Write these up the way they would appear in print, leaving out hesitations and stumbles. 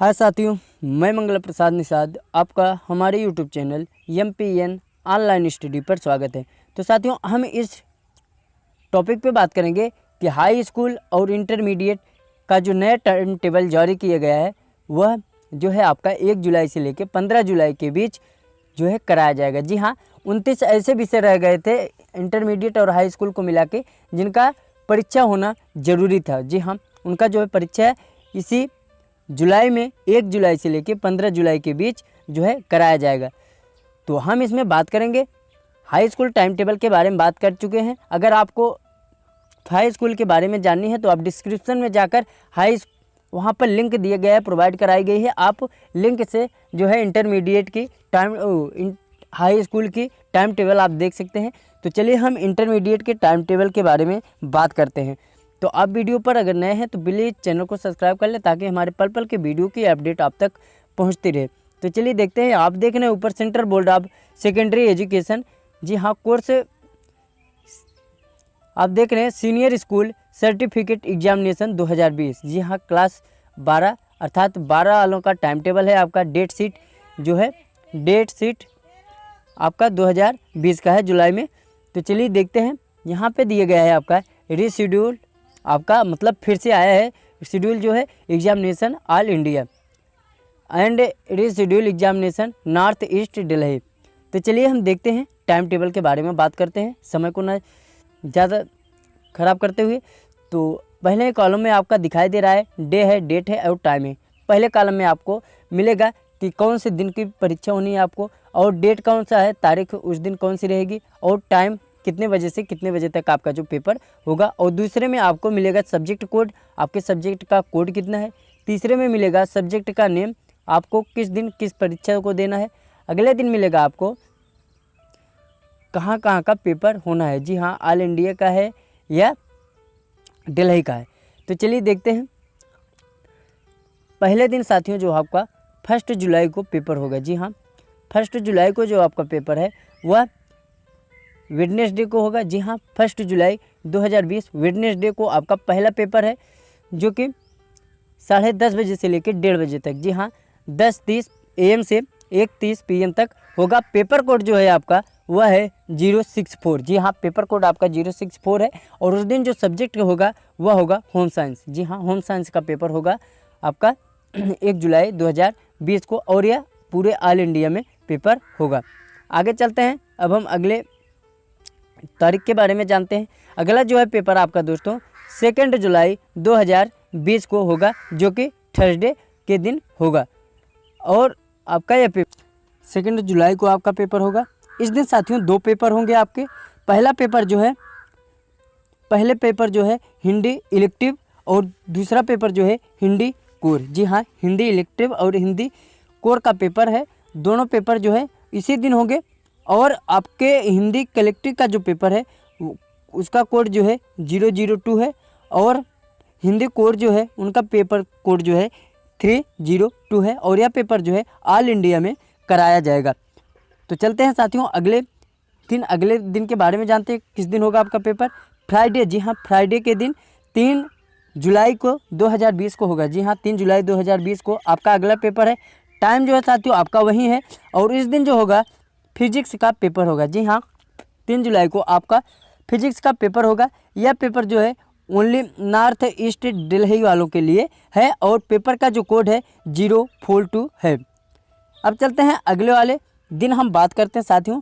हाय साथियों, मैं मंगल प्रसाद निषाद आपका हमारे YouTube channel MPN online study पर स्वागत है। तो साथियों, हम इस टॉपिक पे बात करेंगे कि हाई स्कूल और इंटरमीडिएट का जो नया टाइम टेबल जारी किया गया है वह जो है आपका 1 जुलाई से लेकर 15 जुलाई के बीच जो है कराया जाएगा। जी हाँ, 29 ऐसे विषय रह गए थे इंटरमीडिएट और हाई स्कूल को मिला के जिनका परीक्षा होना ज़रूरी था। जी हाँ, उनका जो है परीक्षा है इसी जुलाई में 1 जुलाई से लेकर 15 जुलाई के बीच जो है कराया जाएगा। तो हम इसमें बात करेंगे हाई स्कूल टाइम टेबल के बारे में बात कर चुके हैं। अगर आपको हाई स्कूल के बारे में जाननी है तो आप डिस्क्रिप्शन में जाकर वहाँ पर लिंक दिया गया है, प्रोवाइड कराई गई है। आप लिंक से जो है इंटरमीडिएट की हाई स्कूल की टाइम टेबल आप देख सकते हैं। तो चलिए हम इंटरमीडिएट के टाइम टेबल के बारे में बात करते हैं। तो आप वीडियो पर अगर नए हैं तो प्लीज़ चैनल को सब्सक्राइब कर लें ताकि हमारे पल पल के वीडियो की अपडेट आप तक पहुंचती रहे। तो चलिए देखते हैं। आप देख रहे हैं ऊपर central board of secondary education. जी हाँ, कोर्स आप देख रहे हैं सीनियर स्कूल सर्टिफिकेट एग्जामिनेशन 2020। जी हाँ, क्लास 12 अर्थात 12 वालों का टाइम टेबल है। आपका डेट शीट जो है आपका 2020 का है जुलाई में। तो चलिए देखते हैं। यहाँ पे दिया गया है आपका रीशेड्यूल, आपका मतलब फिर से आया है शेड्यूल जो है examination all India and reschedule examination north east Delhi. तो चलिए हम देखते हैं टाइम टेबल के बारे में बात करते हैं, समय को ना ज़्यादा ख़राब करते हुए। तो पहले कॉलम में आपका दिखाई दे रहा है डे है, डेट है और टाइम है। पहले कॉलम में आपको मिलेगा कि कौन से दिन की परीक्षा होनी है आपको, और डेट कौन सा है, तारीख उस दिन कौन सी रहेगी, और टाइम कितने बजे से कितने बजे तक आपका जो पेपर होगा। और दूसरे में आपको मिलेगा सब्जेक्ट कोड, आपके सब्जेक्ट का कोड कितना है। तीसरे में मिलेगा सब्जेक्ट का नेम, आपको किस दिन किस परीक्षा को देना है। अगले दिन मिलेगा आपको कहाँ कहाँ का पेपर होना है। जी हाँ, ऑल इंडिया का है या दिल्ली का है। तो चलिए देखते हैं। पहले दिन साथियों जो आपका 1 जुलाई को पेपर होगा। जी हाँ, 1 जुलाई को जो आपका पेपर है वह वेडनेसडे को होगा। जी हाँ, 1 जुलाई 2020 वेडनेसडे को आपका पहला पेपर है जो कि 10:30 बजे से लेकर 1:30 बजे तक। जी हाँ, 10:30 AM से 1:30 PM तक होगा। पेपर कोड जो है आपका वह है 064। जी हाँ, पेपर कोड आपका 064 है। और उस दिन जो सब्जेक्ट होगा वह होगा होम साइंस। जी हाँ, होम साइंस का पेपर होगा आपका 1 जुलाई 2020 को, और यह पूरे ऑल इंडिया में पेपर होगा। आगे चलते हैं। अब हम अगले तारीख के बारे में जानते हैं। अगला जो है पेपर आपका दोस्तों 2 जुलाई 2020 को होगा जो कि थर्सडे के दिन होगा। और आपका यह पेपर 2 जुलाई को आपका पेपर होगा। इस दिन साथियों 2 पेपर होंगे आपके। पहले पेपर जो है हिंदी इलेक्टिव और दूसरा पेपर जो है हिंदी कोर। जी हाँ, हिंदी इलेक्टिव और हिंदी कोर का पेपर है। दोनों पेपर जो है इसी दिन होंगे। और आपके हिंदी कलेक्टिव का जो पेपर है उसका कोड जो है 002 है, और हिंदी कोर जो है उनका पेपर कोड जो है 302 है। और यह पेपर जो है ऑल इंडिया में कराया जाएगा। तो चलते हैं साथियों अगले दिन के बारे में जानते हैं। किस दिन होगा आपका पेपर? फ्राइडे। जी हाँ, फ्राइडे के दिन 3 जुलाई को 2020 को होगा। जी हाँ, 3 जुलाई 2020 को आपका अगला पेपर है। टाइम जो है साथियों आपका वही है। और इस दिन जो होगा फिजिक्स का पेपर होगा। जी हाँ, 3 जुलाई को आपका फिजिक्स का पेपर होगा। यह पेपर जो है ओनली नॉर्थ ईस्ट दिल्ली वालों के लिए है, और पेपर का जो कोड है 042 है। अब चलते हैं अगले वाले दिन हम बात करते हैं साथियों।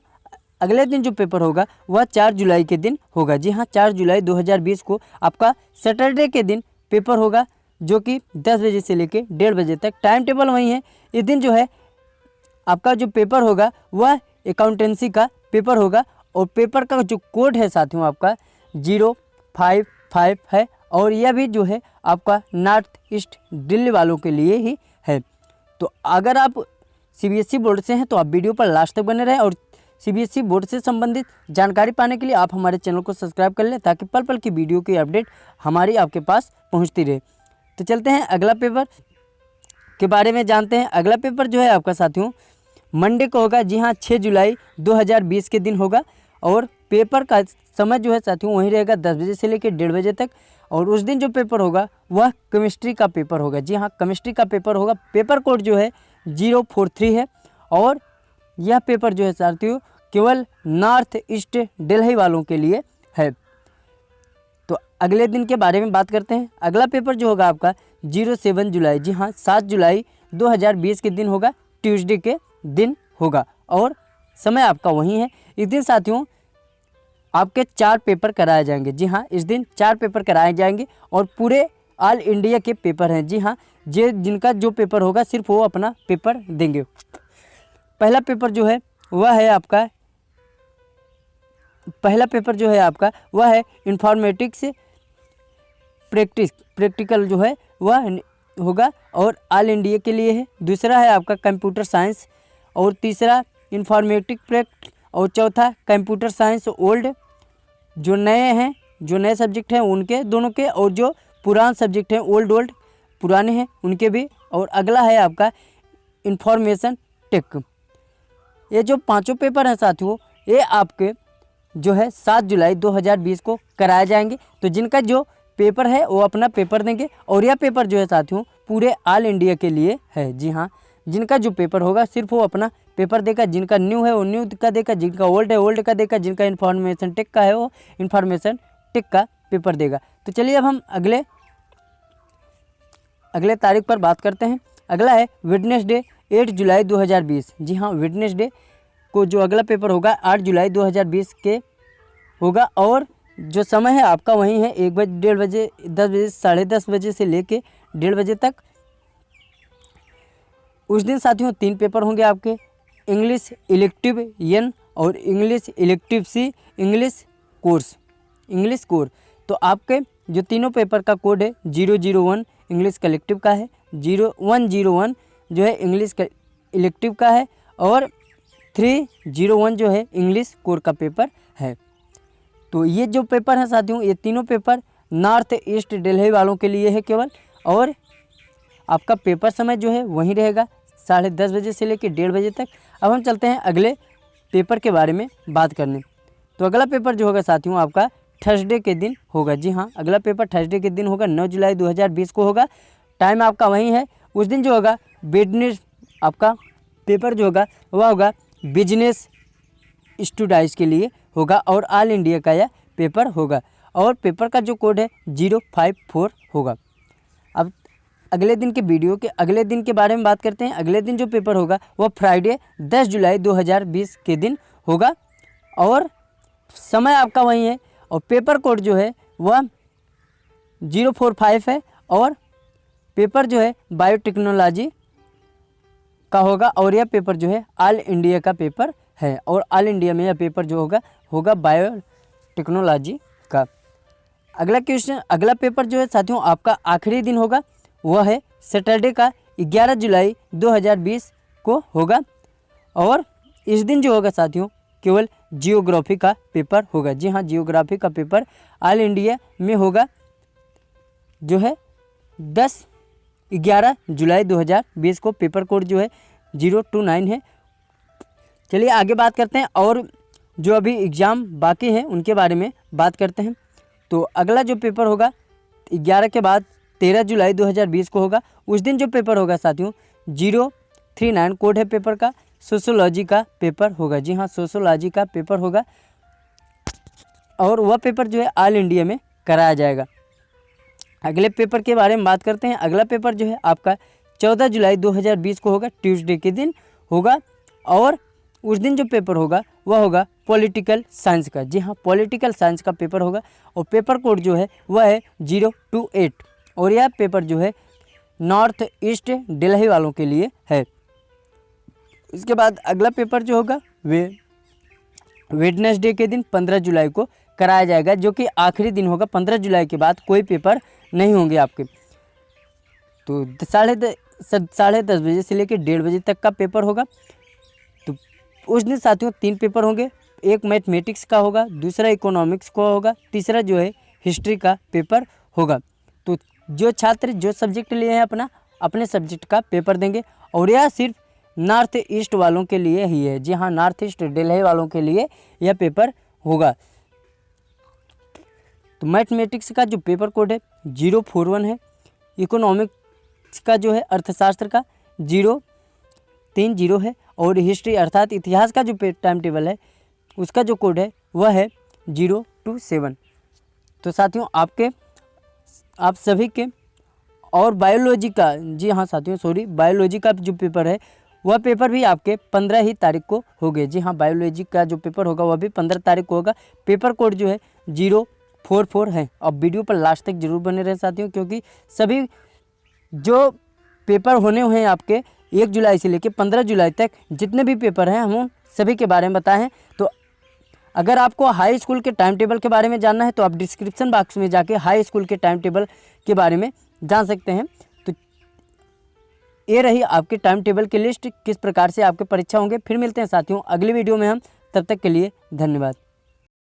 अगले दिन जो पेपर होगा वह 4 जुलाई के दिन होगा। जी हाँ, 4 जुलाई 2020 को आपका सैटरडे के दिन पेपर होगा जो कि 10 बजे से लेकर 1:30 बजे तक। टाइम टेबल वही है। इस दिन जो है आपका जो पेपर होगा वह अकाउंटेंसी का पेपर होगा, और पेपर का जो कोड है साथियों आपका 055 है। और यह भी जो है आपका नॉर्थ ईस्ट दिल्ली वालों के लिए ही है। तो अगर आप CBSE बोर्ड से हैं तो आप वीडियो पर लास्ट तक बने रहें, और CBSE बोर्ड से संबंधित जानकारी पाने के लिए आप हमारे चैनल को सब्सक्राइब कर लें ताकि पल पल की वीडियो की अपडेट हमारी आपके पास पहुंचती रहे। तो चलते हैं अगला पेपर के बारे में जानते हैं। अगला पेपर जो है आपका साथियों मंडे को होगा। जी हाँ, 6 जुलाई 2020 के दिन होगा। और पेपर का समय जो है साथियों वही रहेगा 10 बजे से लेकर 1:30 बजे तक। और उस दिन जो पेपर होगा वह केमिस्ट्री का पेपर होगा। जी हाँ, केमिस्ट्री का पेपर होगा। पेपर कोड जो है 043 है और यह पेपर जो है साथियों केवल नॉर्थ ईस्ट दिल्ली वालों के लिए है। तो अगले दिन के बारे में बात करते हैं। अगला पेपर जो होगा आपका 07 जुलाई, जी हाँ 7 जुलाई 2020 के दिन होगा, ट्यूसडे के दिन होगा और समय आपका वही है। इस दिन साथियों आपके 4 पेपर कराए जाएंगे। जी हाँ, इस दिन 4 पेपर कराए जाएंगे और पूरे ऑल इंडिया के पेपर हैं। जी हाँ, जिनका जो पेपर होगा सिर्फ वो अपना पेपर देंगे। पहला पेपर जो है वह है आपका वह है इन्फॉर्मेटिक्स प्रैक्टिकल जो है वह होगा और ऑल इंडिया के लिए है। दूसरा है आपका कंप्यूटर साइंस और तीसरा इन्फॉर्मेटिक प्रैक्ट और चौथा कंप्यूटर साइंस ओल्ड, जो नए सब्जेक्ट हैं उनके दोनों के, और जो पुराने सब्जेक्ट हैं ओल्ड पुराने हैं उनके भी। और अगला है आपका इंफॉर्मेशन टेक। ये जो 5 पेपर हैं साथियों ये आपके जो है 7 जुलाई 2020 को कराए जाएंगे। तो जिनका जो पेपर है वो अपना पेपर देंगे और यह पेपर जो है साथियों पूरे ऑल इंडिया के लिए है। जी हाँ, जिनका जो पेपर होगा सिर्फ वो अपना पेपर देगा। जिनका न्यू है वो न्यू का देगा, जिनका ओल्ड है ओल्ड का देगा, जिनका इन्फॉर्मेशन टेक का है वो इन्फॉर्मेशन टेक का पेपर देगा। तो चलिए अब हम अगले तारीख पर बात करते हैं। अगला है वेडनेसडे 8 जुलाई 2020। जी हाँ, वेडनेसडे को जो अगला पेपर होगा 8 जुलाई 2020 के होगा और जो समय है आपका वही है 1 बजे, 1:30 बजे, 10 बजे, 10:30 बजे से लेके 1:30 बजे तक। उस दिन साथियों 3 पेपर होंगे आपके, इंग्लिश इलेक्टिव एन और इंग्लिश इलेक्टिव सी, इंग्लिश कोर। तो आपके जो तीनों पेपर का कोड है 001 इंग्लिश कलेक्टिव का है, 101 जो है इंग्लिश इलेक्टिव का है और 301 जो है इंग्लिश कोर का पेपर है। तो ये जो पेपर है साथियों ये तीनों पेपर नॉर्थ ईस्ट दिल्ली वालों के लिए है केवल, और आपका पेपर समय जो है वहीं रहेगा 10:30 बजे से लेकर 1:30 बजे तक। अब हम चलते हैं अगले पेपर के बारे में बात करने। तो अगला पेपर जो होगा साथियों आपका थर्सडे के दिन होगा। जी हाँ, अगला पेपर थर्सडे के दिन होगा, 9 जुलाई 2020 को होगा। टाइम आपका वही है। उस दिन जो होगा बिजनेस आपका पेपर जो होगा वह होगा बिजनेस स्टूडेंट्स के लिए होगा और ऑल इंडिया का यह पेपर होगा और पेपर का जो कोड है 054 होगा। अब अगले दिन के बारे में बात करते हैं। अगले दिन जो पेपर होगा वह फ्राइडे 10 जुलाई 2020 के दिन होगा और समय आपका वही है और पेपर कोड जो है वह 045 है और पेपर जो है बायोटेक्नोलॉजी का होगा और यह पेपर जो है ऑल इंडिया का पेपर है और ऑल इंडिया में यह पेपर जो होगा बायोटेक्नोलॉजी का। अगला पेपर जो है साथियों आपका आखिरी दिन होगा वह है सैटरडे का 11 जुलाई 2020 को होगा और इस दिन जो होगा साथियों केवल जियोग्राफी का पेपर होगा। जी हाँ, जियोग्राफी का पेपर ऑल इंडिया में होगा जो है 11 जुलाई 2020 को। पेपर कोड जो है 029 है। चलिए आगे बात करते हैं और जो अभी एग्ज़ाम बाकी हैं उनके बारे में बात करते हैं। तो अगला जो पेपर होगा 11 के बाद 13 जुलाई 2020 को होगा। उस दिन जो पेपर होगा साथियों 039 कोड है पेपर का, सोशोलॉजी का पेपर होगा। जी हाँ, सोशोलॉजी का पेपर होगा और वह पेपर जो है ऑल इंडिया में कराया जाएगा। अगले पेपर के बारे में बात करते हैं। अगला पेपर जो है आपका 14 जुलाई 2020 को होगा, ट्यूसडे के दिन होगा और उस दिन जो पेपर होगा वह होगा पॉलिटिकल साइंस का। जी हाँ, पॉलिटिकल साइंस का पेपर होगा और पेपर कोड जो है वह है 028 और यह पेपर जो है नॉर्थ ईस्ट दिल्ली वालों के लिए है। इसके बाद अगला पेपर जो होगा वे वेडनेसडे के दिन 15 जुलाई को कराया जाएगा जो कि आखिरी दिन होगा। 15 जुलाई के बाद कोई पेपर नहीं होंगे आपके। तो 10:30 बजे से लेकर 1:30 बजे तक का पेपर होगा। तो उस दिन साथियों 3 पेपर होंगे, एक मैथमेटिक्स का होगा, दूसरा इकोनॉमिक्स का होगा, तीसरा जो है हिस्ट्री का पेपर होगा। तो जो छात्र जो सब्जेक्ट लिए हैं अपने सब्जेक्ट का पेपर देंगे और यह सिर्फ नॉर्थ ईस्ट वालों के लिए ही है। जी हाँ, नॉर्थ ईस्ट दिल्ली वालों के लिए यह पेपर होगा। तो मैथमेटिक्स का जो पेपर कोड है 041 है। इकोनॉमिक्स का जो है अर्थशास्त्र का 030 है। और हिस्ट्री अर्थात इतिहास का जो टाइम टेबल है उसका जो कोड है वह है 027। तो साथियों आप सभी के और बायोलॉजी का, जी हाँ साथियों सॉरी, बायोलॉजी का जो पेपर है वह पेपर भी आपके 15 ही तारीख को होंगे। जी हाँ, बायोलॉजी का जो पेपर होगा वह भी 15 तारीख को होगा। पेपर कोड जो है 044 है। अब वीडियो पर लास्ट तक जरूर बने रहे साथियों, क्योंकि सभी जो पेपर होने हुए हैं आपके 1 जुलाई से लेकर 15 जुलाई तक जितने भी पेपर हैं हम सभी के बारे में बताए हैं। तो अगर आपको हाई स्कूल के टाइम टेबल के बारे में जानना है तो आप डिस्क्रिप्शन बॉक्स में जाके हाई स्कूल के टाइम टेबल के बारे में जान सकते हैं। तो ये रही आपके टाइम टेबल की लिस्ट, किस प्रकार से आपके परीक्षा होंगे। फिर मिलते हैं साथियों अगली वीडियो में हम, तब तक के लिए धन्यवाद।